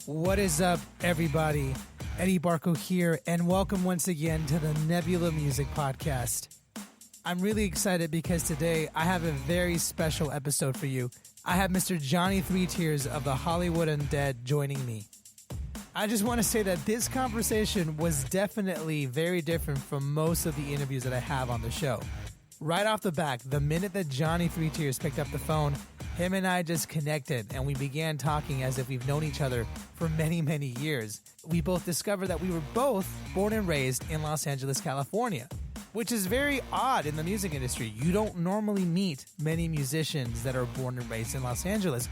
What is up, everybody? Eddie Barco here, and welcome once again to the Nebula Music Podcast. I'm really excited because today I have a very special episode for you. I have Mr. Johnny Three Tears of the Hollywood Undead joining me. I just want to say that this conversation was definitely very different from most of the interviews that I have on the show. Right off the bat, the minute that Johnny Three Tears picked up the phone, him and I just connected and we began talking as if we've known each other for many, many years. We both discovered that we were both born and raised in Los Angeles, California, which is very odd in the music industry. You don't normally meet many musicians that are born and raised in Los Angeles.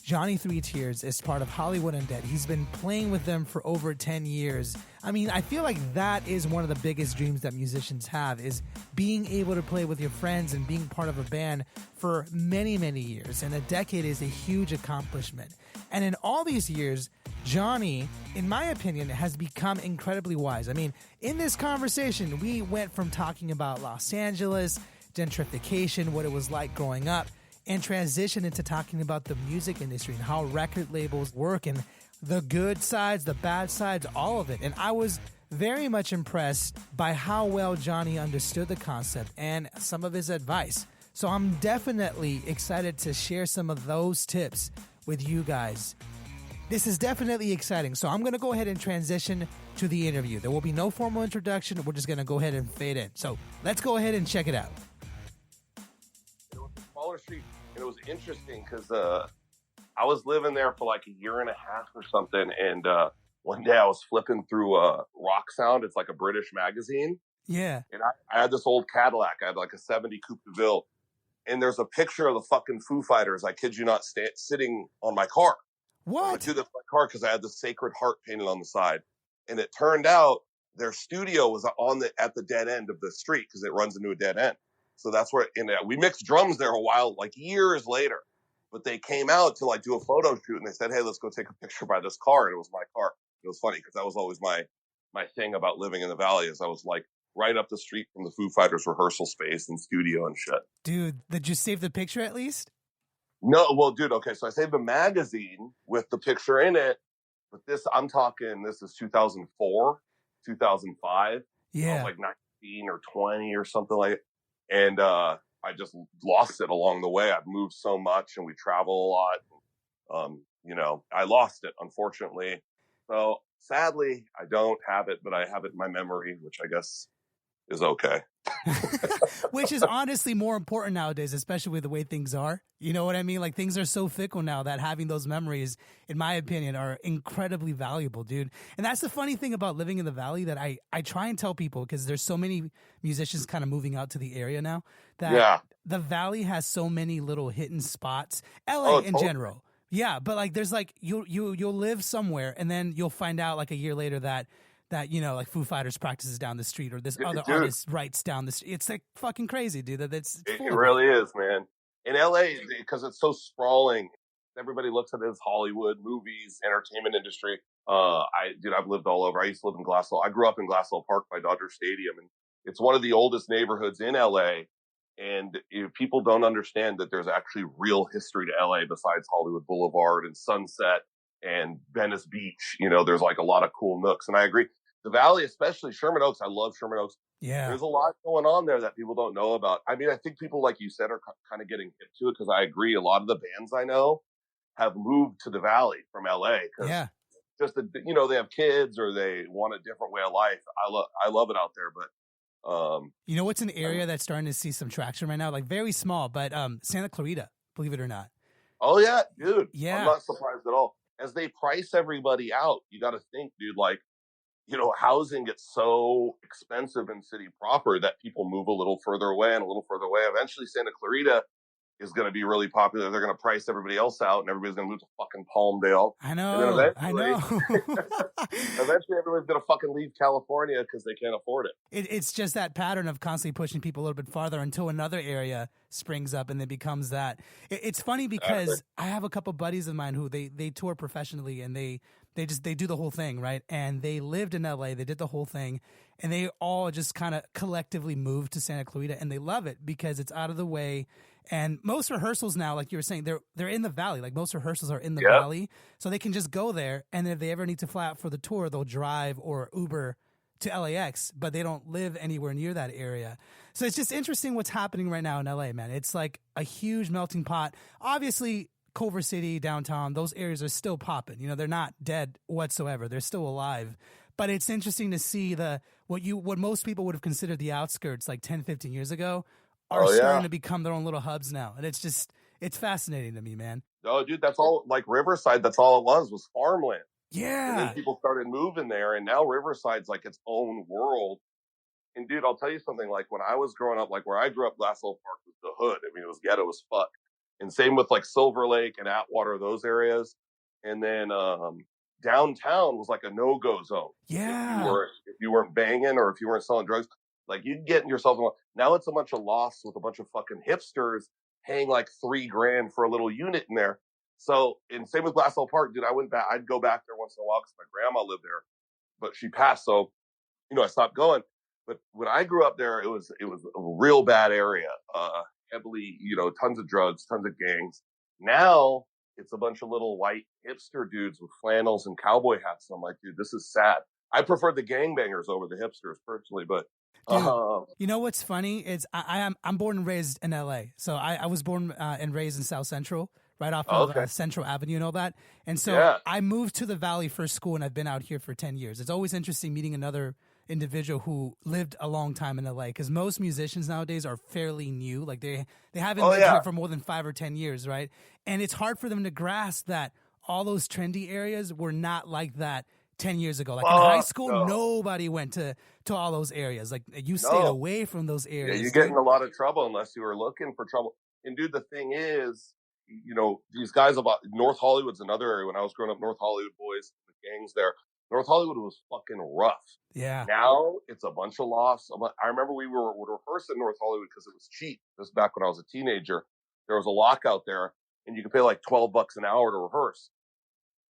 Johnny Three Tears is part of Hollywood Undead. He's been playing with them for over 10 years. I mean, I feel like that is one of the biggest dreams that musicians have, is being able to play with your friends and being part of a band for many, many years. And a decade is a huge accomplishment. And in all these years, Johnny, in my opinion, has become incredibly wise. I mean, in this conversation, we went from talking about Los Angeles, gentrification, what it was like growing up, and transition into talking about the music industry and how record labels work and the good sides, the bad sides, all of it. And I was very much impressed by how well Johnny understood the concept and some of his advice. So I'm definitely excited to share some of those tips with you guys. This is definitely exciting. So I'm going to go ahead and transition to the interview. There will be no formal introduction. We're just going to go ahead and fade in. So let's go ahead and check it out. Street, and it was interesting because I was living there for like a year and a half or something, and one day I was flipping through Rock Sound. It's like a British magazine. Yeah. And I had this old Cadillac. I had like a 70 Coupe de Ville, and there's a picture of the fucking Foo Fighters, I kid you not, sitting on my car. What? To my car because I had the Sacred Heart painted on the side, and it turned out their studio was at the dead end of the street because it runs into a dead end. So that's where, and we mixed drums there a while, like years later. But they came out to like do a photo shoot, and they said, "Hey, let's go take a picture by this car." And it was my car. It was funny because that was always my thing about living in the Valley, is I was like right up the street from the Foo Fighters rehearsal space and studio and shit. Dude, did you save the picture at least? No, well, dude, okay, so I saved the magazine with the picture in it, but this is 2004, 2005. Yeah. I was like 19 or 20 or something like it. And I just lost it along the way. I've moved so much and we travel a lot. I lost it, unfortunately. So sadly, I don't have it, but I have it in my memory, which I guess is okay. Which is honestly more important nowadays, especially with the way things are. You know what I mean? Like, things are so fickle now that having those memories, in my opinion, are incredibly valuable, dude. And that's the funny thing about living in the Valley that I try and tell people, because there's so many musicians kind of moving out to the area now, that the Valley has so many little hidden spots. LA in general. Yeah, but like there's like you'll live somewhere and then you'll find out like a year later that like Foo Fighters practices down the street, or this other artist writes down the street. It's like fucking crazy, dude. It really is, man. In LA, because it's so sprawling, everybody looks at it as Hollywood, movies, entertainment industry. I've lived all over. I used to live in Glassell. I grew up in Glassell Park by Dodger Stadium, and it's one of the oldest neighborhoods in LA. And if people don't understand that there's actually real history to LA besides Hollywood Boulevard and Sunset and Venice Beach. There's like a lot of cool nooks. And I agree. The Valley, especially Sherman Oaks, I love Sherman Oaks. Yeah. There's a lot going on there that people don't know about. I mean, I think people, like you said, are kind of getting hip to it, because I agree. A lot of the bands I know have moved to the Valley from LA because just they have kids or they want a different way of life. I love it out there, but what's an area that's starting to see some traction right now? Like, very small, but Santa Clarita, believe it or not. Oh yeah, dude. Yeah. I'm not surprised at all. As they price everybody out, you got to think, dude, like, housing gets so expensive in city proper that people move a little further away and a little further away. Eventually, Santa Clarita is going to be really popular. They're going to price everybody else out, and everybody's going to move to fucking Palmdale. I know. Eventually, everybody's going to fucking leave California because they can't afford it. It's just that pattern of constantly pushing people a little bit farther until another area springs up and then becomes that. It's funny because I have a couple buddies of mine who they tour professionally, and they do the whole thing, right? And they lived in LA, they did the whole thing, and they all just kind of collectively moved to Santa Clarita, and they love it because it's out of the way. And most rehearsals now, like you were saying, they're in the valley. Like most rehearsals are in the Yep. valley, so they can just go there. And if they ever need to fly out for the tour, they'll drive or Uber to LAX, but they don't live anywhere near that area. So it's just interesting what's happening right now in LA, man. It's like a huge melting pot. Obviously, Culver City, downtown, those areas are still popping. You know, they're not dead whatsoever. They're still alive. But it's interesting to see what most people would have considered the outskirts like 10, 15 years ago are starting to become their own little hubs now. And it's fascinating to me, man. Oh, dude, that's all, like Riverside, that's all it was farmland. And then Yeah. people started moving there, and now Riverside's like its own world. And dude, I'll tell you something, like when I was growing up, like where I grew up, Glass Park was the hood. I mean, it was ghetto as fuck. And same with like Silver Lake and Atwater, those areas. And then downtown was like a no-go zone. Yeah. If you weren't banging or if you weren't selling drugs, like you'd get yourself in. Now it's a bunch of lofts with a bunch of fucking hipsters paying like $3,000 for a little unit in there. So, and same with Glass Park, dude. I'd go back there once in a while because my grandma lived there, but she passed, so I stopped going. But when I grew up there, it was a real bad area, heavily, tons of drugs, tons of gangs. Now it's a bunch of little white hipster dudes with flannels and cowboy hats. And I'm like, dude, this is sad. I prefer the gangbangers over the hipsters personally, but dude, you know what's funny is I'm born and raised in LA, so I was born and raised in South Central, right off of Central Avenue and all that. And so I moved to the Valley for school, and I've been out here for 10 years. It's always interesting meeting another individual who lived a long time in LA, because most musicians nowadays are fairly new. Like they haven't lived here for more than 5 or 10 years, right? And it's hard for them to grasp that all those trendy areas were not like that 10 years ago. Like in high school, nobody went to all those areas. Like you stayed away from those areas. Yeah, you get in a lot of trouble unless you were looking for trouble. And dude, the thing is, these guys about North Hollywood's another area. When I was growing up, North Hollywood boys, the gangs there, North Hollywood was fucking rough. Yeah. Now it's a bunch of lofts. I remember we would rehearse in North Hollywood because it was cheap. This is back when I was a teenager. There was a lockout there, and you could pay like $12 an hour to rehearse.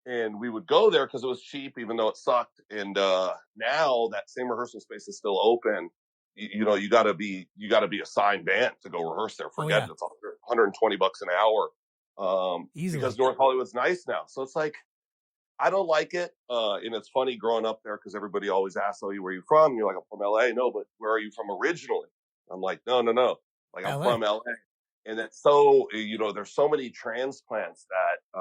And we would go there because it was cheap, even though it sucked. And now that same rehearsal space is still open. You gotta be a signed band to go rehearse there. Forget it. It's $120 an hour. Easily. Because North Hollywood's nice now. So it's like, I don't like it. And it's funny growing up there because everybody always asks, where are you from? And you're like, I'm from LA. No, but where are you from originally? I'm like, no. Like, I'm from LA. And that's so, there's so many transplants that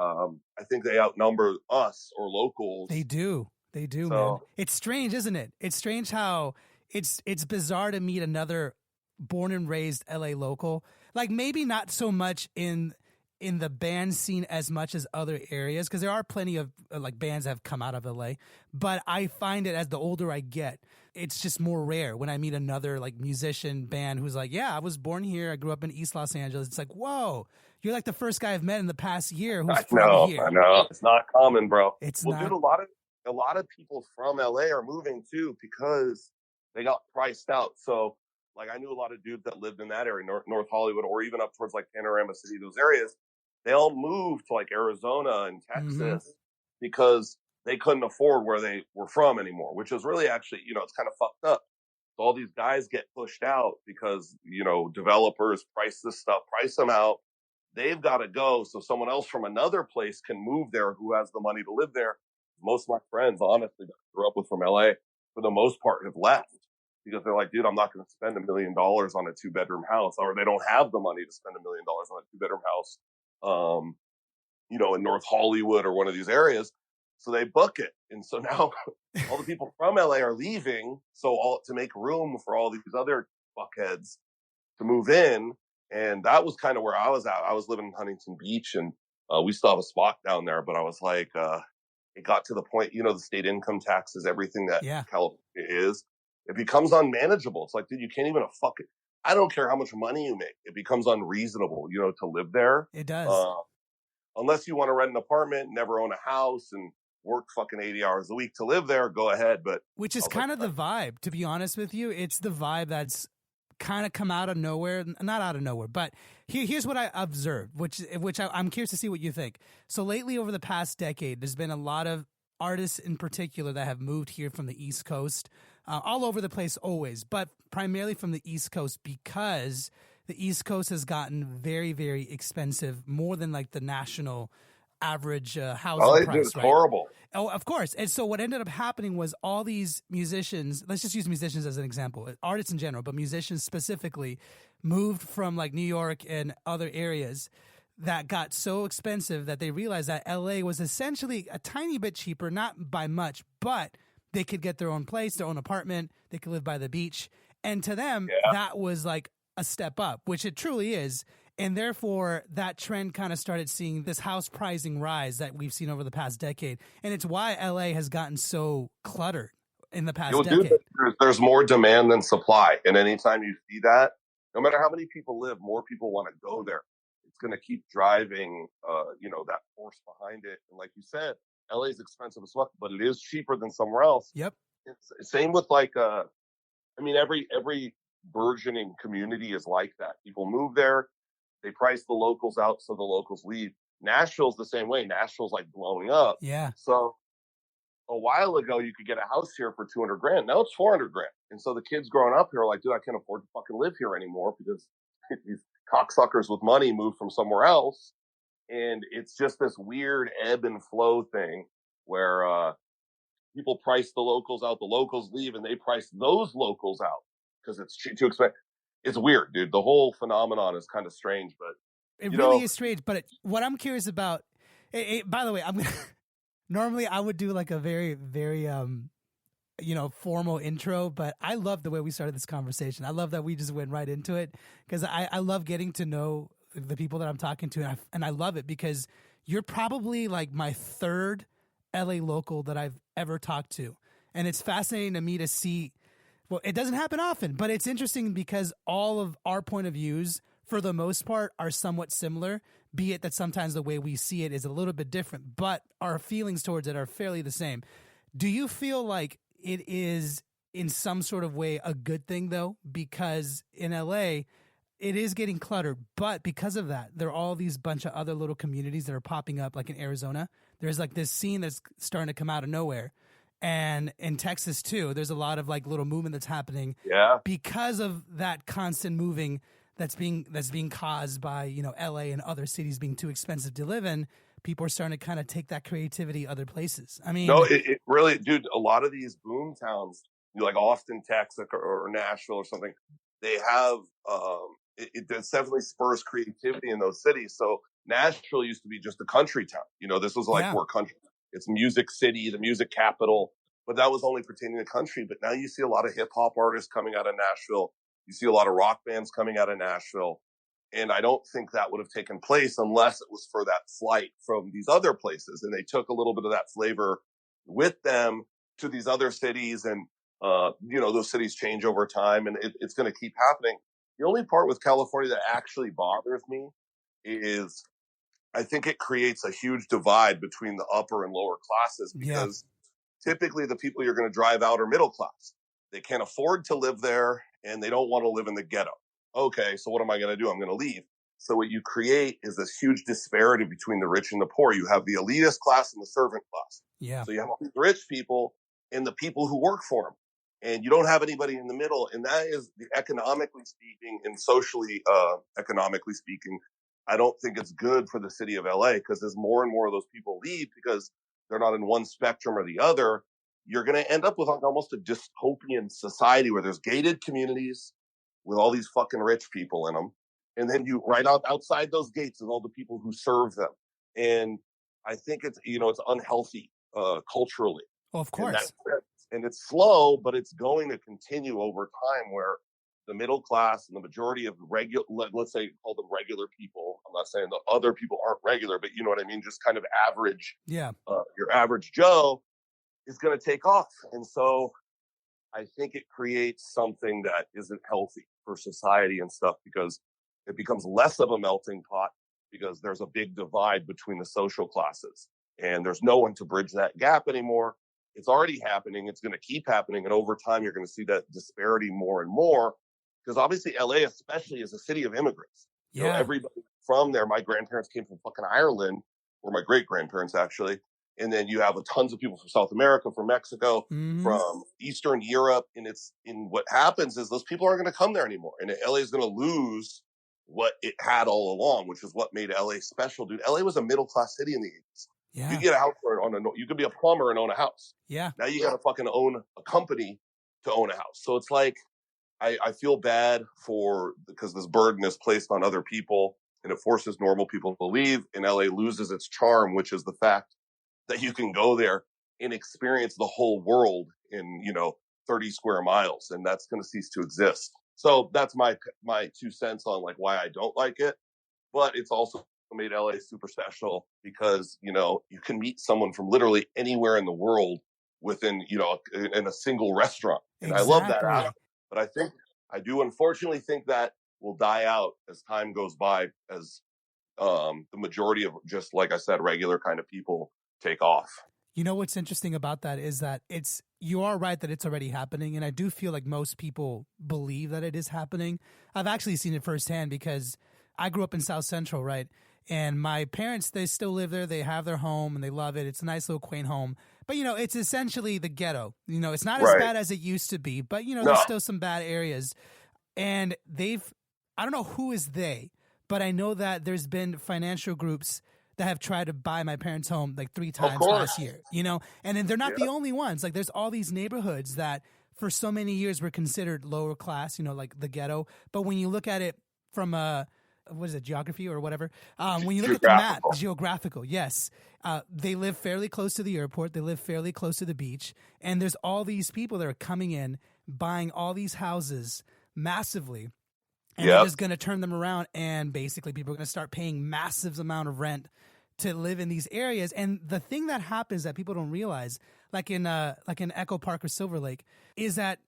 I think they outnumber us or locals. They do, man. It's strange, isn't it? It's strange how it's bizarre to meet another born and raised LA local. Like maybe not so much in the band scene as much as other areas, because there are plenty of like bands that have come out of LA. But I find it as the older I get, it's just more rare when I meet another like musician band who's like, yeah, I was born here. I grew up in East Los Angeles. It's like, whoa, you're like the first guy I've met in the past year who's from here. I know. It's not common, bro. It's not. Dude, a lot of people from LA are moving too because they got priced out. So like I knew a lot of dudes that lived in that area, North Hollywood, or even up towards like Panorama City, those areas. They all moved to like Arizona and Texas because they couldn't afford where they were from anymore, which is really actually, it's kind of fucked up. So all these guys get pushed out because, developers price them out. They've got to go. So someone else from another place can move there who has the money to live there. Most of my friends, honestly, that I grew up with from LA, for the most part, have left because they're like, dude, I'm not going to spend $1 million on a 2-bedroom house, or they don't have the money to spend $1 million on a 2-bedroom house. In North Hollywood or one of these areas. So they book it. And so now all the people from LA are leaving. So to make room for all these other fuckheads to move in. And that was kind of where I was at. I was living in Huntington Beach, and we still have a spot down there. But I was like, it got to the point, the state income tax is everything that California is. It becomes unmanageable. It's like, dude, you can't even I don't care how much money you make. It becomes unreasonable, to live there. It does. Unless you want to rent an apartment, never own a house, and work fucking 80 hours a week to live there, go ahead. But which is kind of the vibe, to be honest with you. It's the vibe that's kind of come out of nowhere. Not out of nowhere, but here's what I observed, which I'm curious to see what you think. So lately, over the past decade, there's been a lot of artists in particular that have moved here from the East Coast, all over the place always, but primarily from the East Coast because the East Coast has gotten very, very expensive, more than like the national average housing Dude, price, it's right? horrible. Oh, of course. And so what ended up happening was all these musicians, let's just use musicians as an example, artists in general, but musicians specifically, moved from like New York and other areas that got so expensive that they realized that LA was essentially a tiny bit cheaper, not by much, but they could get their own place, their own apartment, they could live by the beach. And to them, Yeah. that was like a step up, which it truly is. And therefore, that trend kind of started seeing this house pricing rise that we've seen over the past decade. And it's why LA has gotten so cluttered in the past decade. There's more demand than supply. And anytime you see that, no matter how many people live, more people want to go there. It's going to keep driving, that force behind it. And like you said, LA is expensive as fuck, but it is cheaper than somewhere else. Yep. It's same with like, every burgeoning community is like that. People move there. They price the locals out so the locals leave. Nashville's the same way. Nashville's like blowing up. Yeah. So a while ago, you could get a house here for $200,000. Now it's $400,000. And so the kids growing up here are like, dude, I can't afford to fucking live here anymore because these cocksuckers with money moved from somewhere else. And it's just this weird ebb and flow thing where people price the locals out, the locals leave, and they price those locals out because it's too expensive. It's weird, dude. The whole phenomenon is kind of strange, but it really is strange. But what I'm curious about, by the way, normally I would do like a very, very, formal intro, but I love the way we started this conversation. I love that we just went right into it because I love getting to know the people that I'm talking to. And I love it because you're probably like my third LA local that I've ever talked to. And it's fascinating to me to see. Well, it doesn't happen often, but it's interesting because all of our point of views, for the most part, are somewhat similar, be it that sometimes the way we see it is a little bit different, but our feelings towards it are fairly the same. Do you feel like it is in some sort of way a good thing, though? Because in LA, it is getting cluttered, but because of that, there are all these bunch of other little communities that are popping up, like in Arizona. There's like this scene that's starting to come out of nowhere. And in Texas too, there's a lot of like little movement that's happening because of that constant moving that's being caused by, LA and other cities being too expensive to live in. People are starting to kind of take that creativity other places. I mean, no, it really, dude, a lot of these boom towns, like Austin, Texas or Nashville or something, they have, it definitely spurs creativity in those cities. So Nashville used to be just a country town. This was like where country. It's music city, the music capital, but that was only pertaining to country. But now you see a lot of hip hop artists coming out of Nashville. You see a lot of rock bands coming out of Nashville. And I don't think that would have taken place unless it was for that flight from these other places. And they took a little bit of that flavor with them to these other cities. And, those cities change over time and it's going to keep happening. The only part with California that actually bothers me is I think it creates a huge divide between the upper and lower classes because typically the people you're going to drive out are middle class. They can't afford to live there and they don't want to live in the ghetto. Okay, so what am I going to do? I'm going to leave. So what you create is this huge disparity between the rich and the poor. You have the elitist class and the servant class. Yeah. So you have all these rich people and the people who work for them. And you don't have anybody in the middle. And that is economically speaking and socially, economically speaking, I don't think it's good for the city of LA because as more and more of those people leave because they're not in one spectrum or the other, you're going to end up with like almost a dystopian society where there's gated communities with all these fucking rich people in them. And then you right outside those gates is all the people who serve them. And I think it's, it's unhealthy, culturally. Well, of course. And it's slow, but it's going to continue over time where the middle class and the majority of let's say call them regular people. I'm not saying the other people aren't regular, but you know what I mean? Just kind of average. Yeah. Your average Joe is going to take off. And so I think it creates something that isn't healthy for society and stuff because it becomes less of a melting pot because there's a big divide between the social classes and there's no one to bridge that gap anymore. It's already happening. It's going to keep happening. And over time, you're going to see that disparity more and more. Because obviously LA especially is a city of immigrants. Yeah. Everybody from there, my grandparents came from fucking Ireland, or my great-grandparents actually. And then you have tons of people from South America, from Mexico, from Eastern Europe. And what happens is those people aren't going to come there anymore. And LA is going to lose what it had all along, which is what made LA special, dude. LA was a middle class city in the 80s. Yeah. You get a house you could be a plumber and own a house. Yeah. Now you got to fucking own a company to own a house. So it's like, I feel bad because this burden is placed on other people and it forces normal people to leave, and LA loses its charm, which is the fact that you can go there and experience the whole world in, 30 square miles, and that's going to cease to exist. So that's my 2 cents on like why I don't like it. But it's also made LA super special because, you can meet someone from literally anywhere in the world within, in a single restaurant. And Exactly. I love that. But I do unfortunately think that will die out as time goes by, as the majority of, just like I said, regular kind of people take off. You know what's interesting about that is that you are right that it's already happening, and I do feel like most people believe that it is happening. I've actually seen it firsthand because I grew up in South Central, right? And my parents, they still live there. They have their home and they love it. It's a nice little quaint home. But, it's essentially the ghetto. It's not as bad as it used to be, but, there's still some bad areas. And I don't know who is they, but I know that there's been financial groups that have tried to buy my parents' home like 3 times last year, and then they're not the only ones. Like there's all these neighborhoods that for so many years were considered lower class, like the ghetto. But when you look at it from geography or whatever? When you look at the map, geographical, yes. They live fairly close to the airport. They live fairly close to the beach. And there's all these people that are coming in, buying all these houses massively. And they're just going to turn them around, and basically people are going to start paying massive amount of rent to live in these areas. And the thing that happens that people don't realize, like in Echo Park or Silver Lake, is that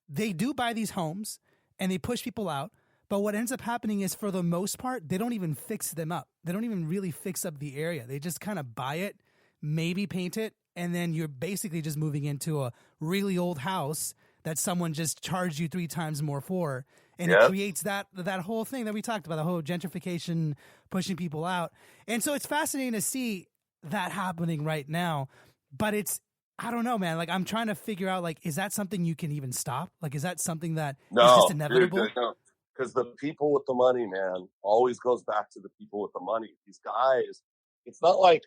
they do buy these homes and they push people out. But what ends up happening is, for the most part, they don't even fix them up. They don't even really fix up the area. They just kind of buy it, maybe paint it, and then you're basically just moving into a really old house that someone just charged you 3 times more for. And it creates that whole thing that we talked about, the whole gentrification, pushing people out. And so it's fascinating to see that happening right now. But I don't know, man. Like, I'm trying to figure out, like, is that something you can even stop? Like, is that something that is just inevitable? No. Because the people with the money, man, always goes back to the people with the money. These guys, it's not like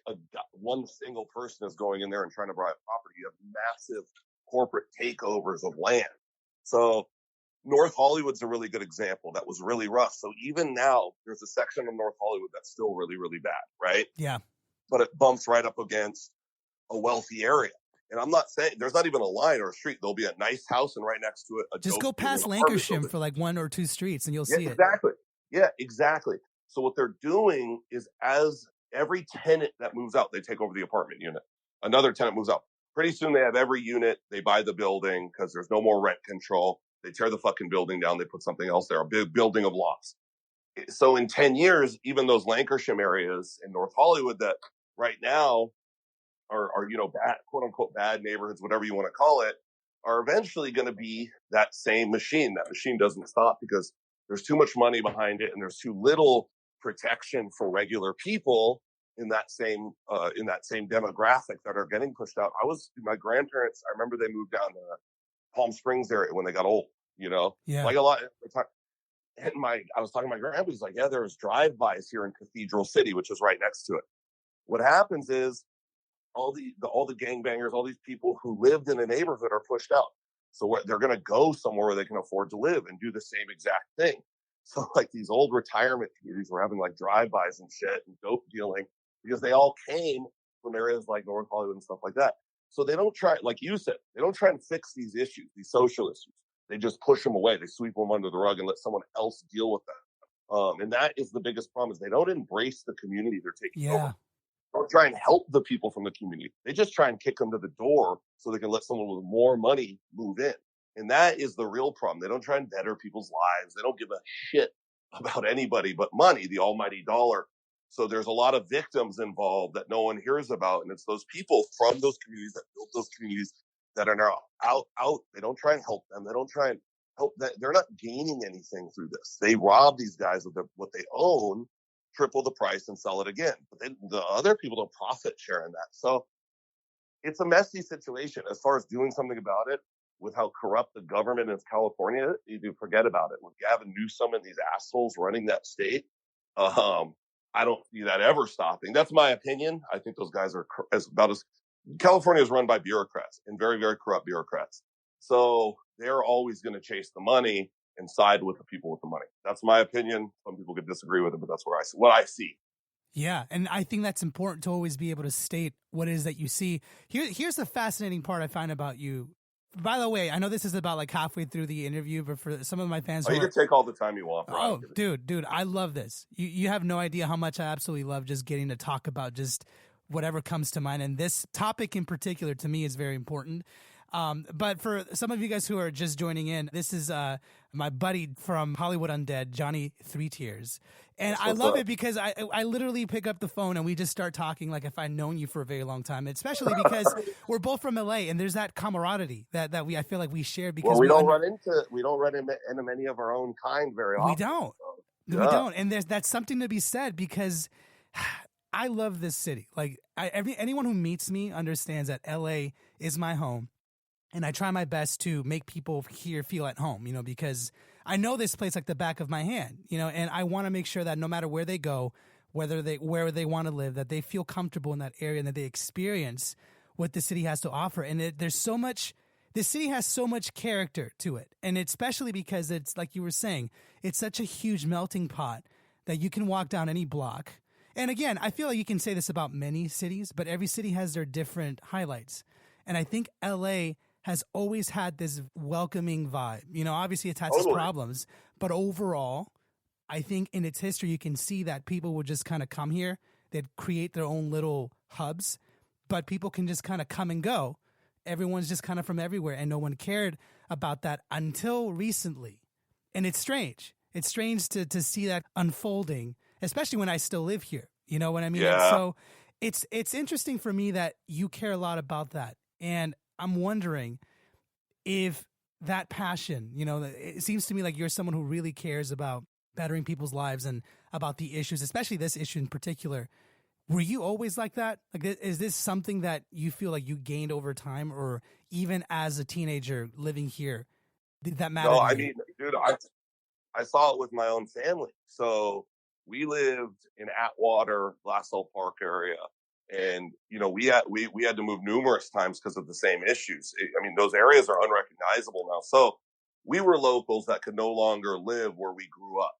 one single person is going in there and trying to buy property. You have massive corporate takeovers of land. So North Hollywood's a really good example. That was really rough. So even now, there's a section of North Hollywood that's still really, really bad, right? Yeah. But it bumps right up against a wealthy area. And I'm not saying there's not even a line or a street. There'll be a nice house, and right next to it, just go past Lancashire for like 1 or 2 streets, and you'll see it. Exactly. Yeah, exactly. So what they're doing is, as every tenant that moves out, they take over the apartment unit. Another tenant moves out. Pretty soon they have every unit. They buy the building because there's no more rent control. They tear the fucking building down. They put something else there, a big building of lots. So in 10 years, even those Lancashire areas in North Hollywood that right now are bad, quote unquote, bad neighborhoods, whatever you want to call it, are eventually going to be that same machine. That machine doesn't stop because there's too much money behind it, and there's too little protection for regular people in that same demographic that are getting pushed out. My grandparents, I remember they moved down to Palm Springs area when they got old, like a lot. And I was talking to my grandpa. He's like, yeah, there's drive-bys here in Cathedral City, which is right next to it. What happens is all the gangbangers, all these people who lived in a neighborhood are pushed out. So they're going to go somewhere where they can afford to live and do the same exact thing. So like these old retirement communities were having like drive-bys and shit and dope dealing because they all came from areas like North Hollywood and stuff like that. So they don't try, like you said, they don't try and fix these issues, these social issues. They just push them away. They sweep them under the rug and let someone else deal with them. And that is the biggest problem, is they don't embrace the community they're taking over. Don't try and help the people from the community. They just try and kick them to the door so they can let someone with more money move in. And that is the real problem. They don't try and better people's lives. They don't give a shit about anybody but money, the almighty dollar. So there's a lot of victims involved that no one hears about. And it's those people from those communities that built those communities that are now out. They don't try and help them. They don't try and help that. They're not gaining anything through this. They rob these guys of what they own, triple the price, and sell it again. But the other people don't profit share in that. So it's a messy situation. As far as doing something about it, with how corrupt the government in California, you forget about it. With Gavin Newsom and these assholes running that state, I don't see that ever stopping. That's my opinion. I think those guys are as California is run by bureaucrats and very, very corrupt bureaucrats. So they're always going to chase the money and side with the people with the money. That's my opinion. Some people could disagree with it, but that's what I see. Yeah, and I think that's important to always be able to state what it is that you see. Here's the fascinating part I find about you. By the way, I know this is about like halfway through the interview, but for some of my fans, you can take all the time you want. Oh, dude, I love this. You have no idea how much I absolutely love just getting to talk about just whatever comes to mind. And this topic in particular to me is very important. But for some of you guys who are just joining in, this is my buddy from Hollywood Undead, Johnny Three Tears. And I love it because I literally pick up the phone and we just start talking like if I've known you for a very long time, especially because we're both from LA and there's that camaraderie that I feel like we share because we don't run into many of our own kind very often. We don't. And that's something to be said because I love this city. Like anyone who meets me understands that LA is my home. And I try my best to make people here feel at home, because I know this place like the back of my hand, and I want to make sure that no matter where they go, where they want to live, that they feel comfortable in that area and that they experience what the city has to offer. And the city has so much character to it. And especially because it's like you were saying, it's such a huge melting pot that you can walk down any block. And again, I feel like you can say this about many cities, but every city has their different highlights. And I think LA has always had this welcoming vibe. Obviously it's had its problems, but overall, I think in its history, you can see that people would just kind of come here. They'd create their own little hubs, but people can just kind of come and go. Everyone's just kind of from everywhere, and no one cared about that until recently. And it's strange. It's strange to see that unfolding, especially when I still live here. You know what I mean? Yeah. So it's interesting for me that you care a lot about that. And I'm wondering if that passion, it seems to me like you're someone who really cares about bettering people's lives and about the issues, especially this issue in particular. Were you always like that? Like, is this something that you feel like you gained over time, or even as a teenager living here, did that matter? No, I mean, dude, I saw it with my own family. So we lived in Atwater, Glassell Park area. And, we had to move numerous times because of the same issues. I mean, those areas are unrecognizable now. So we were locals that could no longer live where we grew up.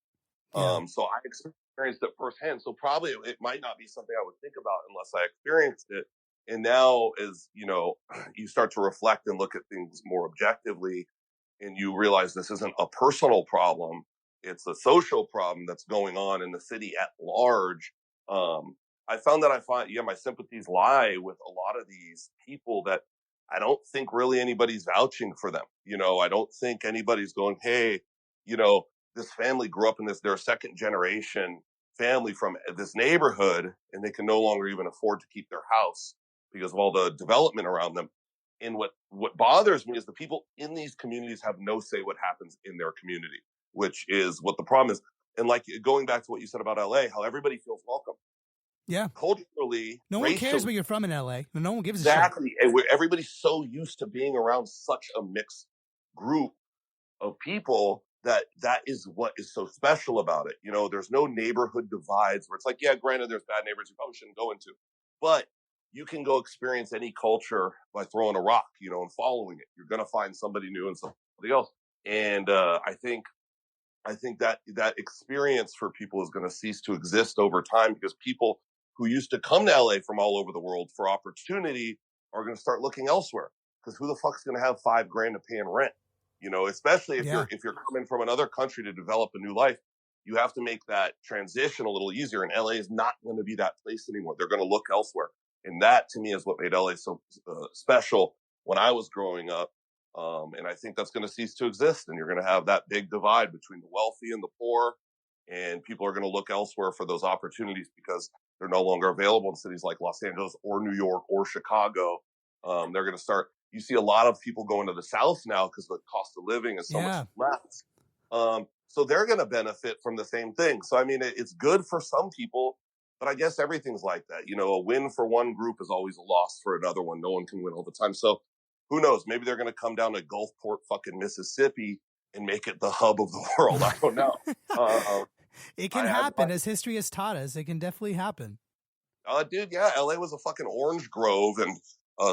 Yeah. So I experienced it firsthand. So probably it might not be something I would think about unless I experienced it. And now as, you start to reflect and look at things more objectively, and you realize this isn't a personal problem. It's a social problem that's going on in the city at large. I found that my sympathies lie with a lot of these people that I don't think really anybody's vouching for them. I don't think anybody's going, hey, this family grew up in they're a second generation family from this neighborhood, and they can no longer even afford to keep their house because of all the development around them. And what bothers me is the people in these communities have no say what happens in their community, which is what the problem is. And like going back to what you said about LA, how everybody feels welcome. Yeah. Culturally, no one cares where you're from in LA. No one gives a shit. Exactly. And everybody's so used to being around such a mixed group of people that is what is so special about it. There's no neighborhood divides where it's like, yeah, granted, there's bad neighbors you probably shouldn't go into, but you can go experience any culture by throwing a rock, and following it. You're going to find somebody new and somebody else. And I think that experience for people is going to cease to exist over time because people who used to come to LA from all over the world for opportunity are going to start looking elsewhere, because who the fuck's going to have $5,000 to pay in rent? Especially if you're coming from another country to develop a new life, you have to make that transition a little easier. And LA is not going to be that place anymore. They're going to look elsewhere. And that to me is what made LA so special when I was growing up. And I think that's going to cease to exist. And you're going to have that big divide between the wealthy and the poor. And people are going to look elsewhere for those opportunities because they're no longer available in cities like Los Angeles or New York or Chicago. They're going to start. You see a lot of people going to the South now because the cost of living is so much less. So they're going to benefit from the same thing. So, I mean, it's good for some people, but I guess everything's like that. A win for one group is always a loss for another one. No one can win all the time. So who knows? Maybe they're going to come down to Gulfport, fucking Mississippi, and make it the hub of the world. I don't know. It can happen, as history has taught us. It can definitely happen. Dude, yeah, LA was a fucking orange grove and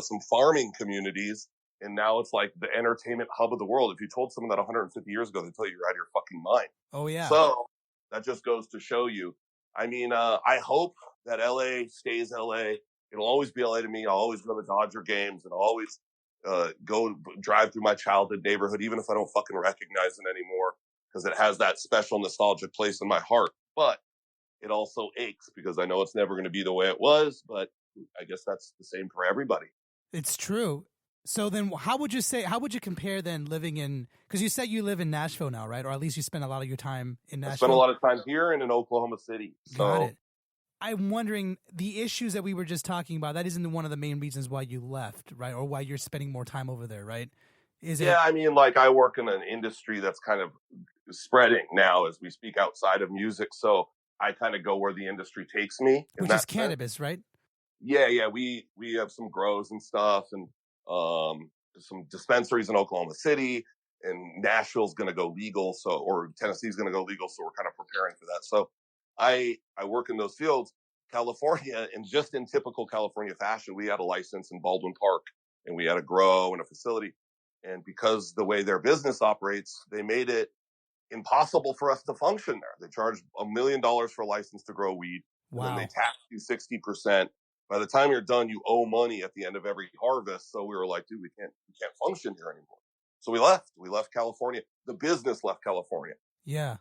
some farming communities, and now it's like the entertainment hub of the world. If you told someone that 150 years ago, they'd tell you you're out of your fucking mind. Oh, yeah. So that just goes to show you. I mean, I hope that LA stays LA. It'll always be LA to me. I'll always go to the Dodger games, and I'll always go drive through my childhood neighborhood, even if I don't fucking recognize it anymore, because it has that special nostalgic place in my heart. But it also aches because I know it's never going to be the way it was, but I guess that's the same for everybody. It's true. So then how would you compare then living in, because you said you live in Nashville now, right? Or at least you spend a lot of your time in Nashville. I spend a lot of time here and in Oklahoma City. So. Got it. I'm wondering, the issues that we were just talking about, that isn't one of the main reasons why you left, right? Or why you're spending more time over there, right? I mean, like, I work in an industry that's kind of spreading now as we speak outside of music. So I kind of go where the industry takes me. Which is cannabis, right? Yeah. We have some grows and stuff, and some dispensaries in Oklahoma City, and Nashville's going to go legal. Or Tennessee's going to go legal. So we're kind of preparing for that. So I work in those fields. California, and just in typical California fashion, we had a license in Baldwin Park, and we had a grow and a facility. And because the way their business operates, they made it impossible for us to function there. They charge $1 million for a license to grow weed. Wow. And then they tax you 60%. By the time you're done, you owe money at the end of every harvest. So we were like, dude, we can't function here anymore. So we left. We left California. The business left California. Yeah.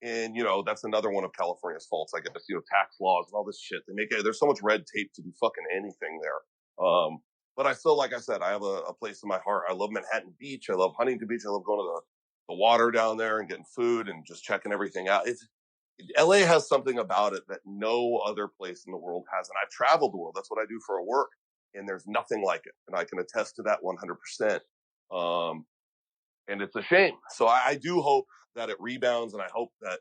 And that's another one of California's faults, I guess, tax laws and all this shit. There's so much red tape to do fucking anything there. But I still, like I said, I have a place in my heart. I love Manhattan Beach. I love Huntington Beach. I love going to the water down there and getting food and just checking everything out. LA has something about it that no other place in the world has. And I've traveled the world. That's what I do for a work. And there's nothing like it. And I can attest to that 100%. And it's a shame. So I do hope that it rebounds, and I hope that,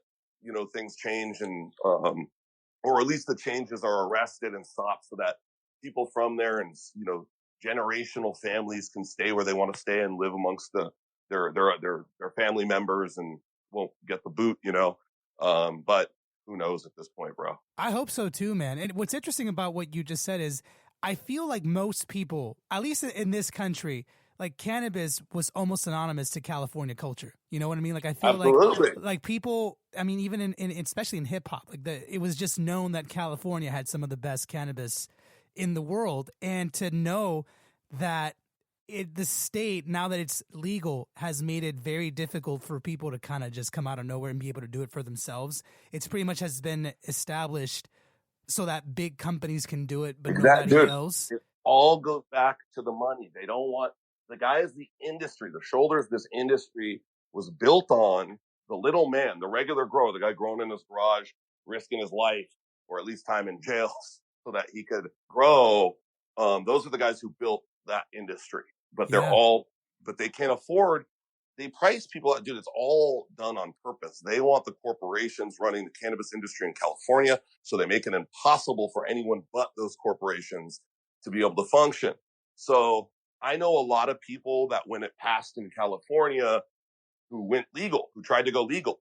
things change, and, or at least the changes are arrested and stopped, so that people from there and, generational families can stay where they want to stay and live amongst their family members and won't get the boot, but who knows at this point, bro. I hope so too, man. And what's interesting about what you just said is I feel like most people, at least in this country, like cannabis was almost synonymous to California culture. You know what I mean? Like I feel like people, I mean, even in especially in hip hop, like it was just known that California had some of the best cannabis in the world. And to know that the state, now that it's legal, has made it very difficult for people to kind of just come out of nowhere and be able to do it for themselves. It's pretty much has been established so that big companies can do it, but nobody else. It all goes back to the money. They don't want the guys, the industry, the shoulders this industry was built on. The little man, the regular grower, the guy growing in his garage, risking his life or at least time in jail so that he could grow. Those are the guys who built that industry, but but they can't afford. They price people out, dude. It's all done on purpose. They want the corporations running the cannabis industry in California, so they make it impossible for anyone but those corporations to be able to function. So I know a lot of people that when it passed in California who went legal, who tried to go legal,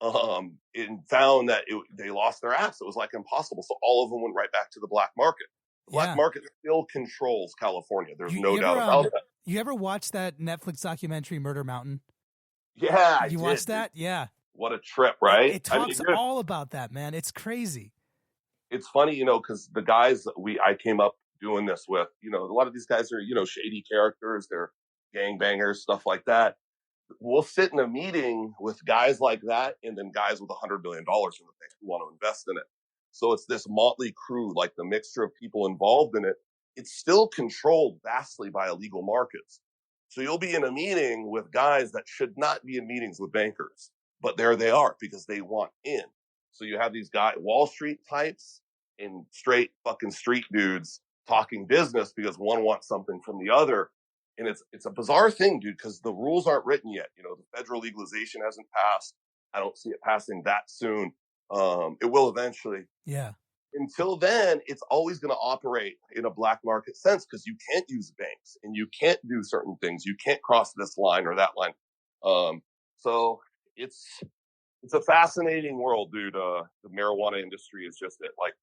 and found that they lost their ass. It was like impossible. So all of them went right back to the black market. The black market still controls California. There's no doubt about that. You ever watch that Netflix documentary, Murder Mountain? Yeah, You watched that? Yeah. What a trip, right? It talks all about that, man. It's crazy. It's funny, because the guys I came up doing this with, a lot of these guys are, shady characters. They're gangbangers, stuff like that. We'll sit in a meeting with guys like that and then guys with $100 billion in the bank who want to invest in it. So it's this motley crew, like the mixture of people involved in it. It's still controlled vastly by illegal markets. So you'll be in a meeting with guys that should not be in meetings with bankers, but there they are because they want in. So you have these Wall Street types and straight fucking street dudes talking business because one wants something from the other. And it's a bizarre thing, dude, because the rules aren't written yet. The federal legalization hasn't passed. I don't see it passing that soon. It will eventually. Yeah. until then, it's always going to operate in a black market sense because you can't use banks and you can't do certain things. You can't cross this line or that line. So it's a fascinating world, dude. The marijuana industry is just at like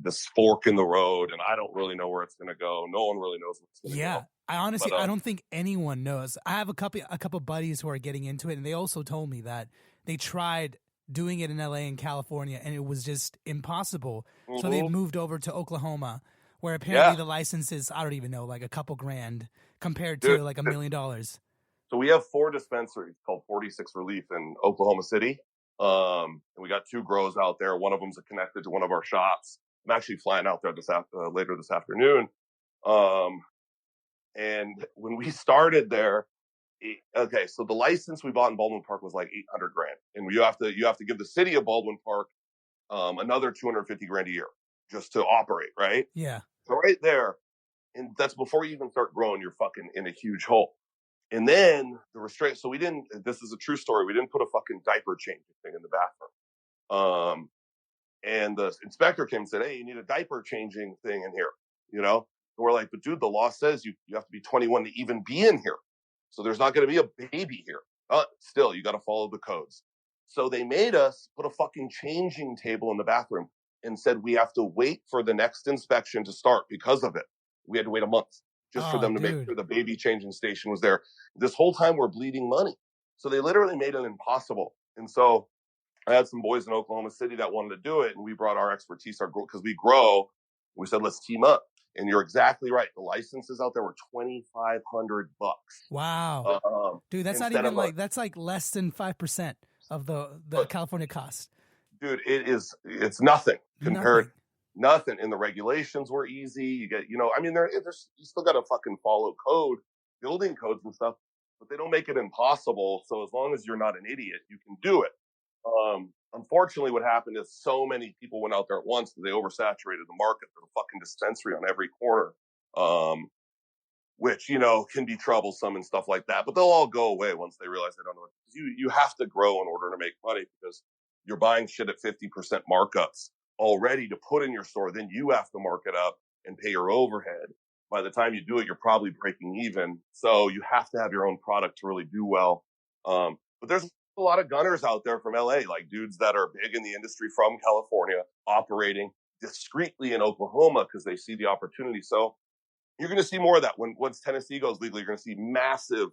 this fork in the road, and I don't really know where it's going to go. No one really knows where it's going to go. I honestly, I don't think anyone knows. I have a couple buddies who are getting into it, and they also told me that they tried doing it in LA and California, and it was just impossible. Mm-hmm. So they've moved over to Oklahoma, where apparently the license is, I don't even know, like a couple grand compared to like $1 million. So we have 4 dispensaries called 46 Relief in Oklahoma City. And we got 2 grows out there. One of them's connected to one of our shops. I'm actually flying out there later this afternoon. And when we started there, so the license we bought in Baldwin Park was like $800,000, and you have to give the city of Baldwin Park another $250,000 a year just to operate, right? Yeah. So right there, and that's before you even start growing, you're fucking in a huge hole. And then the restraint. So this is a true story. We didn't put a fucking diaper changing thing in the bathroom. And the inspector came and said, "Hey, you need a diaper changing thing in here." You know, and we're like, "But dude, the law says you have to be 21 to even be in here. So there's not going to be a baby here. Still, you got to follow the codes." So they made us put a fucking changing table in the bathroom and said we have to wait for the next inspection to start because of it. We had to wait a month just for them to make sure the baby changing station was there. This whole time we're bleeding money. So they literally made it impossible. And so I had some boys in Oklahoma City that wanted to do it, and we brought our expertise, because we grow. We said, let's team up. And you're exactly right. The licenses out there were $2,500. Wow, dude, that's not even that's like less than 5% of the California cost. Dude, it's nothing compared. Nothing. And the regulations were easy. You get, I mean, you still got to fucking follow building codes and stuff, but they don't make it impossible. So as long as you're not an idiot, you can do it. Unfortunately, what happened is so many people went out there at once that they oversaturated the market. There's a fucking dispensary on every corner, which, can be troublesome and stuff like that. But they'll all go away once they realize they don't know what to do. You have to grow in order to make money because you're buying shit at 50% markups already to put in your store. Then you have to mark it up and pay your overhead. By the time you do it, you're probably breaking even. So you have to have your own product to really do well. But there's a lot of gunners out there from LA, like dudes that are big in the industry from California, operating discreetly in Oklahoma because they see the opportunity. So you're going to see more of that. Once Tennessee goes legal, you're going to see massive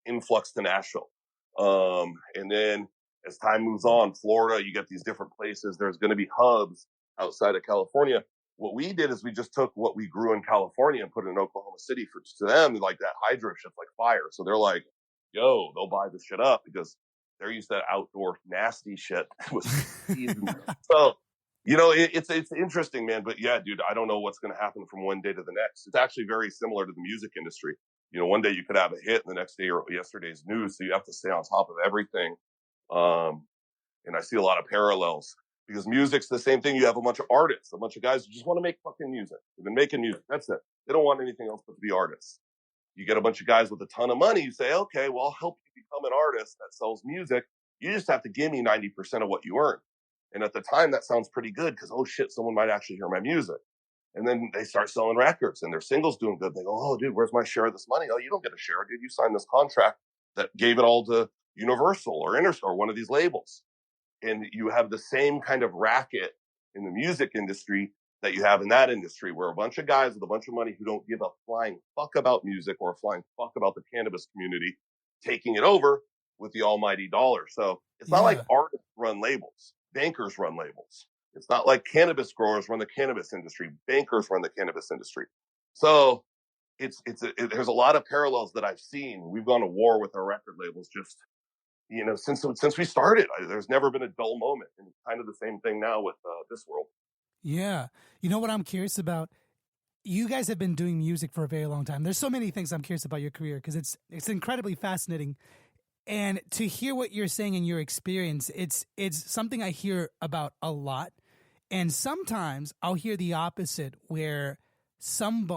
influx to Nashville. And then as time moves on, Florida, you get these different places. There's going to be hubs outside of California. What we did is we just took what we grew in California and put it in Oklahoma City. To them, like that hydro shit's like fire. So they're like, yo, they'll buy this shit up because they're used to outdoor nasty shit. So, it's interesting, man. But yeah, dude, I don't know what's going to happen from one day to the next. It's actually very similar to the music industry. One day you could have a hit and the next day or yesterday's news. So you have to stay on top of everything. And I see a lot of parallels because music's the same thing. You have a bunch of artists, a bunch of guys who just want to make fucking music. They've been making music. That's it. They don't want anything else but to be artists. You get a bunch of guys with a ton of money. You say, okay, well, I'll help you become an artist that sells music. You just have to give me 90% of what you earn. And at the time, that sounds pretty good because, oh shit, someone might actually hear my music. And then they start selling records and their singles doing good. They go, oh, dude, where's my share of this money? Oh, you don't get a share, dude. You signed this contract that gave it all to Universal or Interscope or one of these labels. And you have the same kind of racket in the music industry that you have in that industry, where a bunch of guys with a bunch of money who don't give a flying fuck about music or a flying fuck about the cannabis community taking it over with the almighty dollar. So it's not like artists run labels. Bankers run labels. It's not like cannabis growers run the cannabis industry. Bankers run the cannabis industry. So there's a lot of parallels that I've seen. We've gone to war with our record labels just, since we started. There's never been a dull moment. And it's kind of the same thing now with this world. Yeah. You know what I'm curious about? You guys have been doing music for a very long time. There's so many things I'm curious about your career because it's incredibly fascinating. And to hear what you're saying in your experience, it's something I hear about a lot. And sometimes I'll hear the opposite, where some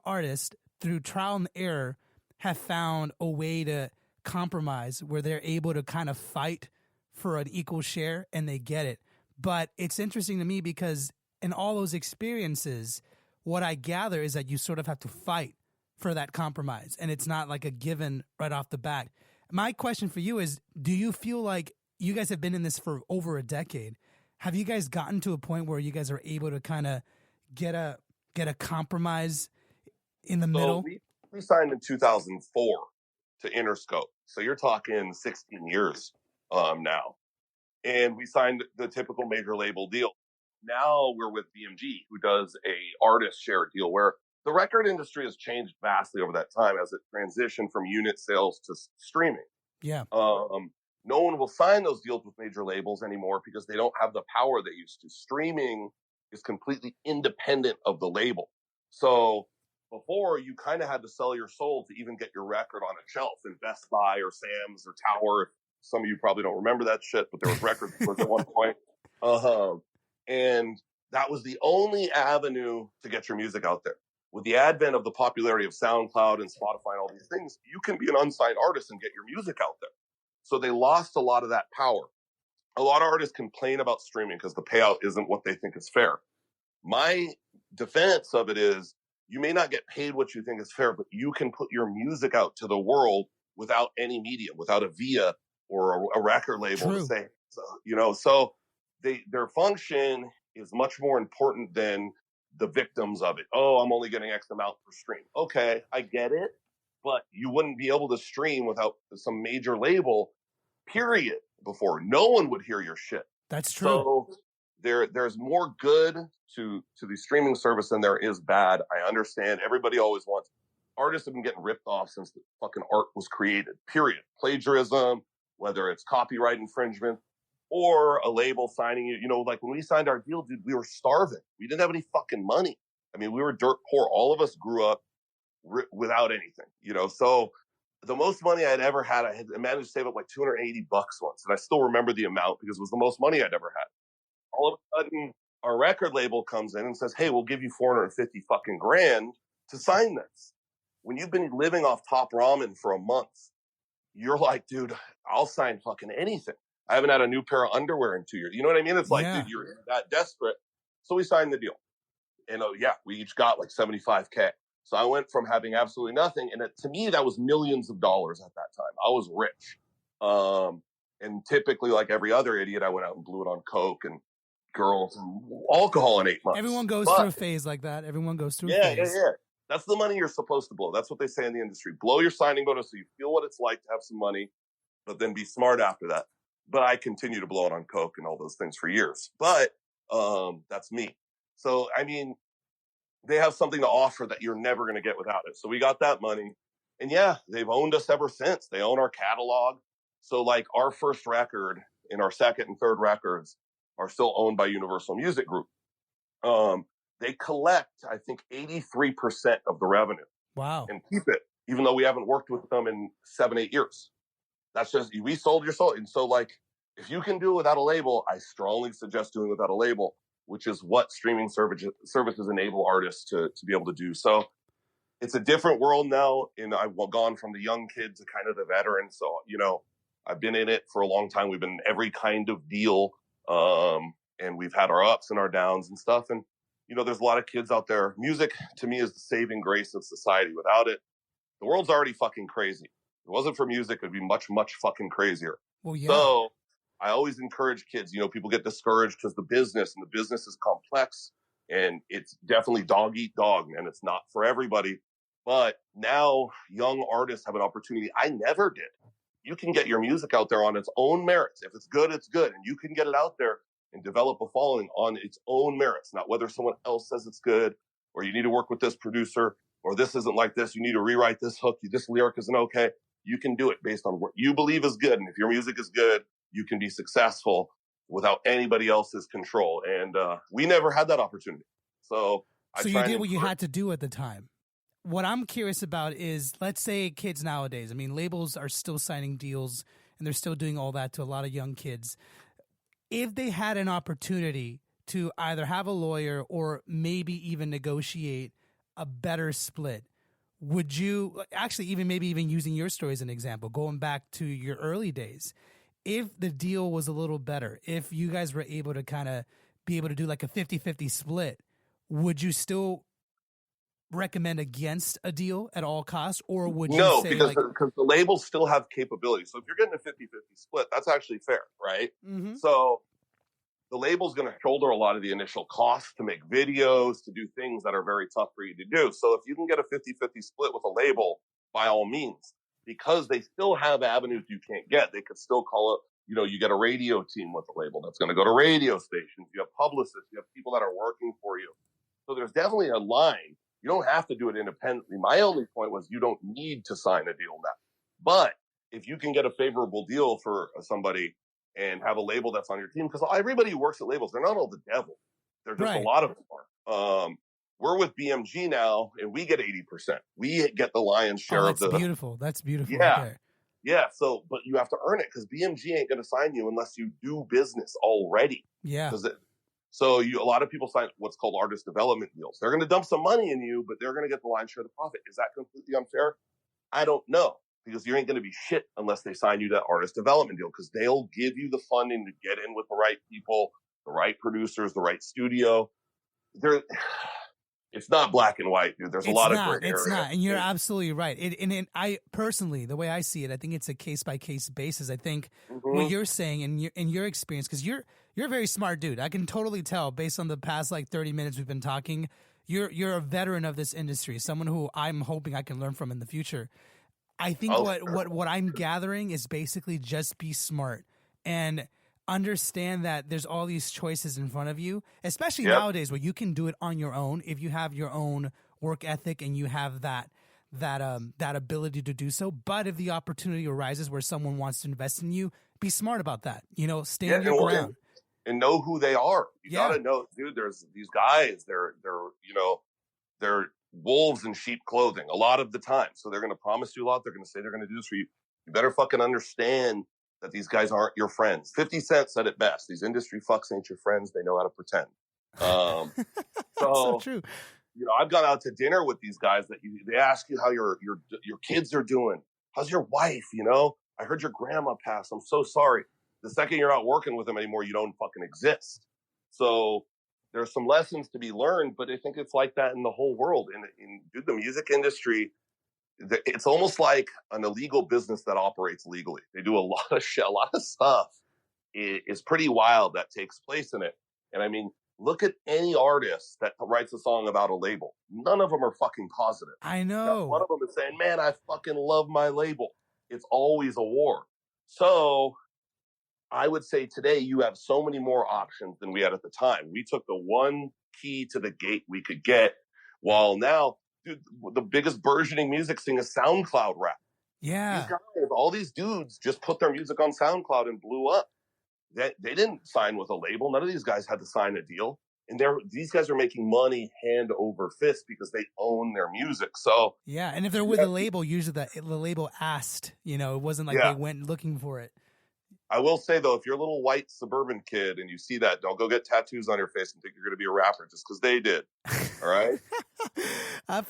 artists through trial and error have found a way to compromise where they're able to kind of fight for an equal share and they get it. But it's interesting to me because in all those experiences, what I gather is that you sort of have to fight for that compromise, and it's not like a given right off the bat. My question for you is, do you feel like you guys have been in this for over a decade? Have you guys gotten to a point where you guys are able to kind of get a compromise in the middle? We signed in 2004 to Interscope. So you're talking 16 years now. And we signed the typical major label deal. Now we're with BMG, who does a artist share deal where the record industry has changed vastly over that time as it transitioned from unit sales to streaming. Yeah. No one will sign those deals with major labels anymore because they don't have the power they used to. Streaming is completely independent of the label. So before, you kind of had to sell your soul to even get your record on a shelf in Best Buy or Sam's or Tower. Some of you probably don't remember that shit, but there was record stores at one point. And that was the only avenue to get your music out there. With the advent of the popularity of SoundCloud and Spotify and all these things, you can be an unsigned artist and get your music out there. So they lost a lot of that power. A lot of artists complain about streaming because the payout isn't what they think is fair. My defense of it is, you may not get paid what you think is fair, but you can put your music out to the world without any medium, without a via or a record label to say, so their function is much more important than the victims of it. Oh, I'm only getting X amount per stream. Okay, I get it, but you wouldn't be able to stream without some major label, period, before. No one would hear your shit. That's true. So there's more good to the streaming service than there is bad. I understand. Everybody always wants. Artists have been getting ripped off since the fucking art was created, period. Plagiarism, whether it's copyright infringement or a label signing you. Like when we signed our deal, dude, we were starving. We didn't have any fucking money. I mean, we were dirt poor. All of us grew up without anything, So the most money I'd ever had, I had managed to save up like $280 once. And I still remember the amount because it was the most money I'd ever had. All of a sudden, our record label comes in and says, hey, we'll give you 450 fucking grand to sign this. When you've been living off Top Ramen for a month, you're like, dude, I'll sign fucking anything. I haven't had a new pair of underwear in 2 years. You know what I mean? It's like, dude, you're that desperate. So we signed the deal. And we each got like $75K. So I went from having absolutely nothing. And to me, that was millions of dollars at that time. I was rich. And typically, like every other idiot, I went out and blew it on coke and girls and alcohol in 8 months. Everyone goes through a phase like that. Everyone goes through a phase. Yeah. That's the money you're supposed to blow. That's what they say in the industry. Blow your signing bonus so you feel what it's like to have some money, but then be smart after that. But I continue to blow it on coke and all those things for years. But that's me. So, I mean, they have something to offer that you're never going to get without it. So we got that money. And they've owned us ever since. They own our catalog. So like our first record and our second and third records are still owned by Universal Music Group. They collect, I think, 83% of the revenue. Wow. And keep it, even though we haven't worked with them in 7-8 years. That's just, we sold your soul. And so like, if you can do it without a label, I strongly suggest doing it without a label, which is what streaming services enable artists to be able to do. So it's a different world now. And I've gone from the young kid to kind of the veteran. So, I've been in it for a long time. We've been in every kind of deal. And we've had our ups and our downs and stuff. And, there's a lot of kids out there. Music, to me, is the saving grace of society. Without it, the world's already fucking crazy. If it wasn't for music, it'd be much, much fucking crazier. Well, yeah. So I always encourage kids, people get discouraged because the business is complex and it's definitely dog eat dog, man. It's not for everybody. But now young artists have an opportunity I never did. You can get your music out there on its own merits. If it's good, it's good. And you can get it out there and develop a following on its own merits, not whether someone else says it's good or you need to work with this producer or this isn't like this. You need to rewrite this hook. This lyric isn't okay. You can do it based on what you believe is good. And if your music is good, you can be successful without anybody else's control. And we never had that opportunity. So you did what you had to do at the time. What I'm curious about is, let's say kids nowadays, I mean, labels are still signing deals and they're still doing all that to a lot of young kids. If they had an opportunity to either have a lawyer or maybe even negotiate a better split, would you actually maybe even using your story as an example, going back to your early days, if the deal was a little better, if you guys were able to kind of be able to do like a 50-50 split, would you still recommend against a deal at all costs, or would you No, say because like, the labels still have capability. So if you're getting a 50-50 split, that's actually fair, right? mm-hmm. So the label's going to shoulder a lot of the initial costs to make videos, to do things that are very tough for you to do. So if you can get a 50-50 split with a label, by all means, because they still have avenues you can't get. They could still call it, you get a radio team with a label that's going to go to radio stations. You have publicists, you have people that are working for you. So there's definitely a line. You don't have to do it independently. My only point was you don't need to sign a deal now. But if you can get a favorable deal for somebody and have a label that's on your team, because everybody who works at labels, they're not all the devil. They're just a lot of them are. We're with BMG now, and we get 80%. We get the lion's share of the. That's beautiful. That's beautiful. Yeah. Right there. Yeah. So, but you have to earn it because BMG ain't going to sign you unless you do business already. Yeah. So a lot of people sign what's called artist development deals. They're going to dump some money in you, but they're going to get the lion's share of the profit. Is that completely unfair? I don't know, because you ain't going to be shit unless they sign you that artist development deal, because they'll give you the funding to get in with the right people, the right producers, the right studio. It's not black and white, dude. There's a lot of gray area. It's not, and you're absolutely right. And I personally, the way I see it, I think it's a case by case basis. I think what you're saying in your experience, because you're a very smart dude. I can totally tell based on the past 30 minutes we've been talking. You're a veteran of this industry, someone who I'm hoping I can learn from in the future. I think what I'm gathering is basically just be smart and understand that there's all these choices in front of you, especially nowadays where you can do it on your own if you have your own work ethic and you have that ability to do so. But if the opportunity arises where someone wants to invest in you, be smart about that. Stand your ground and know who they are. You gotta know, dude. There's these guys. They're wolves in sheep clothing a lot of the time. So they're gonna promise you a lot. They're gonna say they're gonna do this for you. You better fucking understand that these guys aren't your friends. 50 Cent said it best. These industry fucks ain't your friends. They know how to pretend. So true. I've gone out to dinner with these guys that they ask you how your kids are doing. How's your wife? I heard your grandma passed. I'm so sorry. The second you're not working with them anymore, you don't fucking exist. So there's some lessons to be learned, but I think it's like that in the whole world. In the music industry, it's almost like an illegal business that operates legally. They do a lot of shit, a lot of stuff. It's pretty wild that takes place in it. And I mean, look at any artist that writes a song about a label. None of them are fucking positive. I know. Now, one of them is saying, man, I fucking love my label. It's always a war. So I would say today you have so many more options than we had at the time. We took the one key to the gate we could get, while now, dude, the biggest burgeoning music scene is SoundCloud rap. Yeah. These guys, all these dudes just put their music on SoundCloud and blew up. They didn't sign with a label. None of these guys had to sign a deal. And these guys are making money hand over fist because they own their music. So yeah, and if they're with a label, usually the label asked. It wasn't like they went looking for it. I will say, though, if you're a little white suburban kid and you see that, don't go get tattoos on your face and think you're going to be a rapper just because they did. All right? I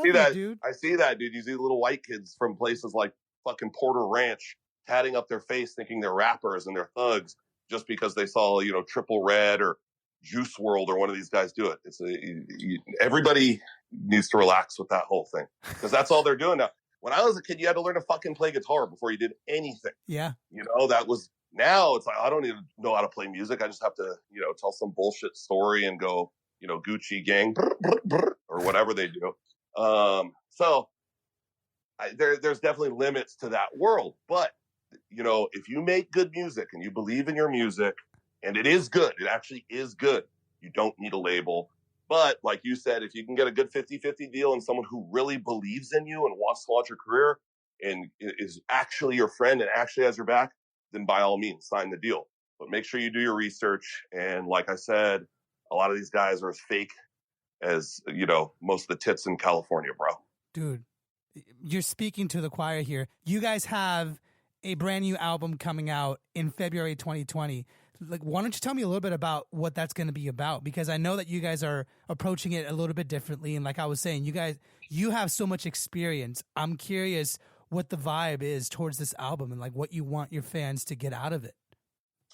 see that, dude. I see that, dude. You see little white kids from places like fucking Porter Ranch tatting up their face thinking they're rappers and they're thugs just because they saw, Triple Red or Juice World or one of these guys do it. Everybody needs to relax with that whole thing because that's all they're doing now. When I was a kid, you had to learn to fucking play guitar before you did anything. Yeah. That was, now it's like, I don't even know how to play music. I just have to, tell some bullshit story and go, Gucci gang or whatever they do. So there's definitely limits to that world. But, if you make good music and you believe in your music and it is good, it actually is good, you don't need a label. But like you said, if you can get a good 50-50 deal and someone who really believes in you and wants to launch your career and is actually your friend and actually has your back, then by all means, sign the deal. But make sure you do your research. And like I said, a lot of these guys are as fake as, most of the tits in California, bro. Dude, you're speaking to the choir here. You guys have a brand new album coming out in February 2020. Why don't you tell me a little bit about what that's going to be about? Because I know that you guys are approaching it a little bit differently. And like I was saying, you have so much experience. I'm curious, what the vibe is towards this album and like what you want your fans to get out of it.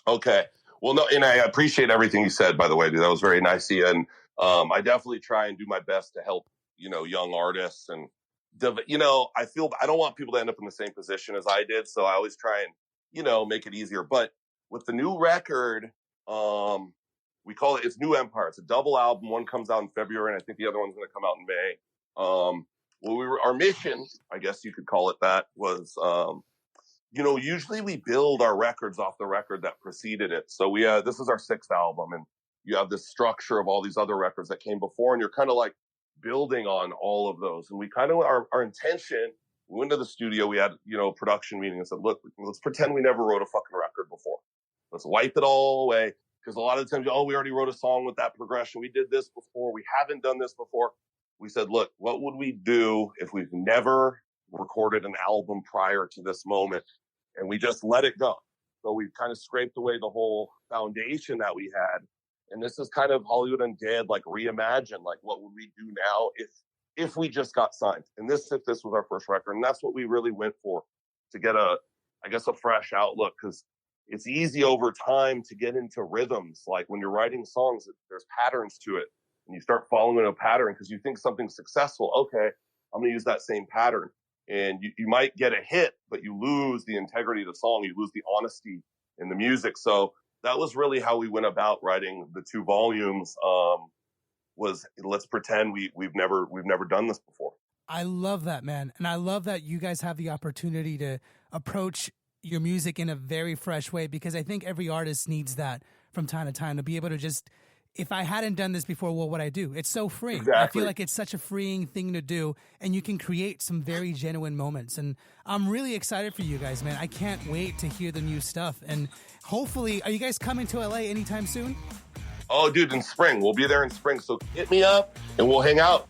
Okay. Well, no, and I appreciate everything you said, by the way, dude. That was very nice of you. And I definitely try and do my best to help, young artists. And, I don't want people to end up in the same position as I did. So I always try and, make it easier. But with the new record, we call it's New Empire. It's a double album. One comes out in February, and I think the other one's going to come out in May. Our mission, I guess you could call it that, was, usually we build our records off the record that preceded it. So this is our 6th album, and you have this structure of all these other records that came before, and you're kind of like building on all of those. And we kind of, our intention, we went to the studio, we had, a production meeting and said, look, let's pretend we never wrote a fucking record before. Let's wipe it all away. Because a lot of the times, we already wrote a song with that progression. We did this before. We haven't done this before. We said, look, what would we do if we've never recorded an album prior to this moment? And we just let it go. So we've kind of scraped away the whole foundation that we had. And this is kind of Hollywood Undead, like reimagined, like what would we do now if we just got signed? And if this was our first record. And that's what we really went for, to get a fresh outlook. Because it's easy over time to get into rhythms. Like when you're writing songs, there's patterns to it. And you start following a pattern because you think something's successful. Okay, I'm going to use that same pattern. And you might get a hit, but you lose the integrity of the song. You lose the honesty in the music. So that was really how we went about writing the 2 volumes. Was let's pretend we've never done this before. I love that, man. And I love that you guys have the opportunity to approach your music in a very fresh way, because I think every artist needs that from time to time, to be able to just, if I hadn't done this before, what would I do? It's so free. Exactly. I feel like it's such a freeing thing to do, and you can create some very genuine moments. And I'm really excited for you guys, man. I can't wait to hear the new stuff. And hopefully, are you guys coming to LA anytime soon? Oh, dude, in spring. We'll be there in spring. So hit me up and we'll hang out.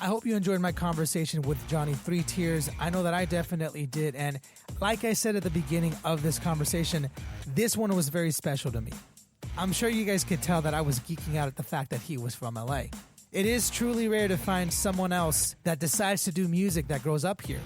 I hope you enjoyed my conversation with Johnny 3 Tears. I know that I definitely did. And like I said at the beginning of this conversation, this one was very special to me. I'm sure you guys could tell that I was geeking out at the fact that he was from LA. It is truly rare to find someone else that decides to do music that grows up here.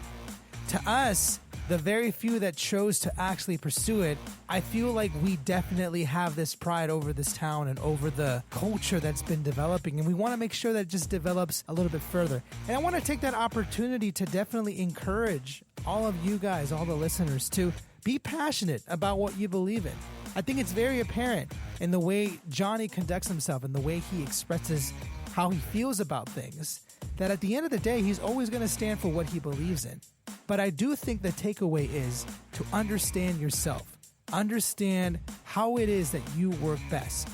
To us, the very few that chose to actually pursue it, I feel like we definitely have this pride over this town and over the culture that's been developing, and we want to make sure that it just develops a little bit further. And I want to take that opportunity to definitely encourage all of you guys, all the listeners, to be passionate about what you believe in. I think it's very apparent in the way Johnny conducts himself and the way he expresses how he feels about things, that at the end of the day, he's always going to stand for what he believes in. But I do think the takeaway is to understand yourself. Understand how it is that you work best.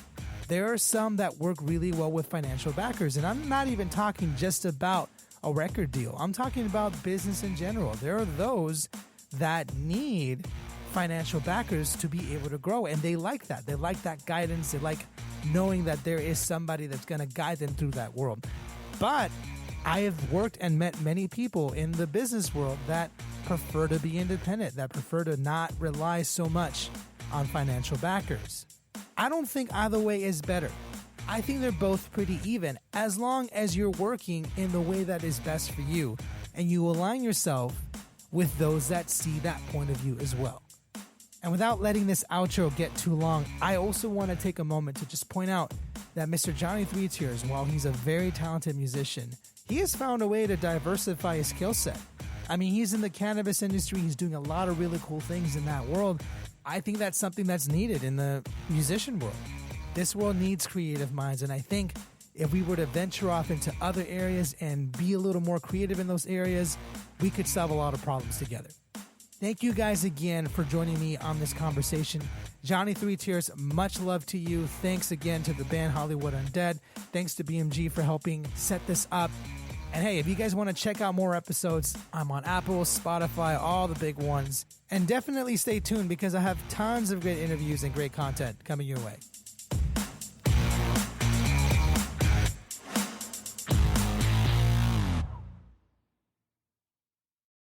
There are some that work really well with financial backers, and I'm not even talking just about a record deal. I'm talking about business in general. There are those that need financial backers to be able to grow, and they like that. They like that guidance. They like knowing that there is somebody that's going to guide them through that world. But I have worked and met many people in the business world that prefer to be independent, that prefer to not rely so much on financial backers. I don't think either way is better. I think they're both pretty even, as long as you're working in the way that is best for you and you align yourself with those that see that point of view as well. And without letting this outro get too long, I also want to take a moment to just point out that Mr. Johnny 3 Tears, while he's a very talented musician, he has found a way to diversify his skill set. I mean, he's in the cannabis industry. He's doing a lot of really cool things in that world. I think that's something that's needed in the musician world. This world needs creative minds, and I think if we were to venture off into other areas and be a little more creative in those areas, we could solve a lot of problems together. Thank you guys again for joining me on this conversation. Johnny 3 Tears, much love to you. Thanks again to the band Hollywood Undead. Thanks to BMG for helping set this up. And hey, if you guys want to check out more episodes, I'm on Apple, Spotify, all the big ones. And definitely stay tuned because I have tons of great interviews and great content coming your way.